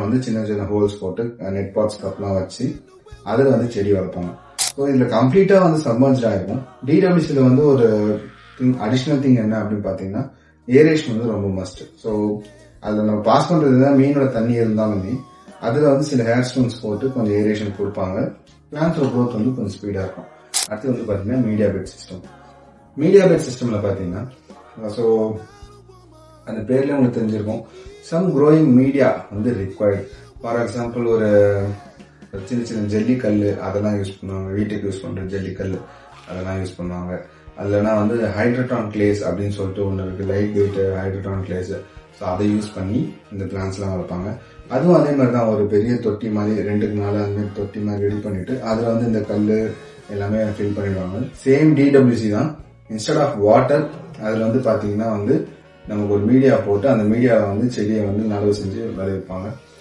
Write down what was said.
வந்து சின்ன சின்ன ஹோல்ஸ் போட்டு நெட் பாட்ஸ் கப்லாம் வச்சு அதுல வந்து செடி வளர்ப்பாங்க. ஸோ இதுல கம்ப்ளீட்டா வந்து சப்மர்ஜ் ஆயிருக்கும். டிடபிள்யூசில வந்து ஒரு அடிஷனல் திங் என்ன அப்படின்னு பாத்தீங்கன்னா ஏரேஷன் வந்து ரொம்ப மஸ்ட். ஸோ அதுல நம்ம பாஸ் பண்றதுனா மீனோட தண்ணி இருந்தாலுமே அதுல வந்து சில ஹேர் ஸ்டோன்ஸ் போட்டு கொஞ்சம் ஏரேஷன் கொடுப்பாங்க. பிளான்ஸோட க்ரோத் வந்து கொஞ்சம் ஸ்பீடா இருக்கும். அடுத்து வந்து பாத்தீங்கன்னா media bed system. Media bed சிஸ்டம்ல பாத்தீங்கன்னா ஸோ அந்த பேர்ல உங்களுக்கு தெரிஞ்சிருக்கும், சம் க்ரோயிங் மீடியா வந்து ரிக்வயர்டு. ஃபார் எக்ஸாம்பிள் ஒரு சின்ன சின்ன ஜல்லி கல் அதெல்லாம் யூஸ் பண்ணுவாங்க. வீட்டுக்கு யூஸ் பண்ற ஜல்லி கல் அதெல்லாம் யூஸ் பண்ணுவாங்க. அதுலனா வந்து ஹைட்ரட்டான் கிளேஸ் அப்படின்னு சொல்லிட்டு ஒன்று இருக்கு, லைட் வெயிட் ஹைட்ரட்டான் கிளேஸ். ஸோ அதை யூஸ் பண்ணி இந்த பிளான்ஸ் எல்லாம் வளர்ப்பாங்க. அதுவும் அதே மாதிரி தான், ஒரு பெரிய தொட்டி மாதிரி 2க்கு 4 அந்த மாதிரி தொட்டி மாதிரி ரெடி பண்ணிட்டு அதுல வந்து இந்த கல் எல்லாமே ஃபில் பண்ணிடுவாங்க. சேம் டிடபிள்யூசி தான். இன்ஸ்டெட் ஆஃப் வாட்டர் அதுல வந்து பாத்தீங்கன்னா வந்து நமக்கு ஒரு மீடியா போட்டு அந்த மீடியாவை வந்து செடியை வந்து நடவு செஞ்சு விளைவிப்பாங்க.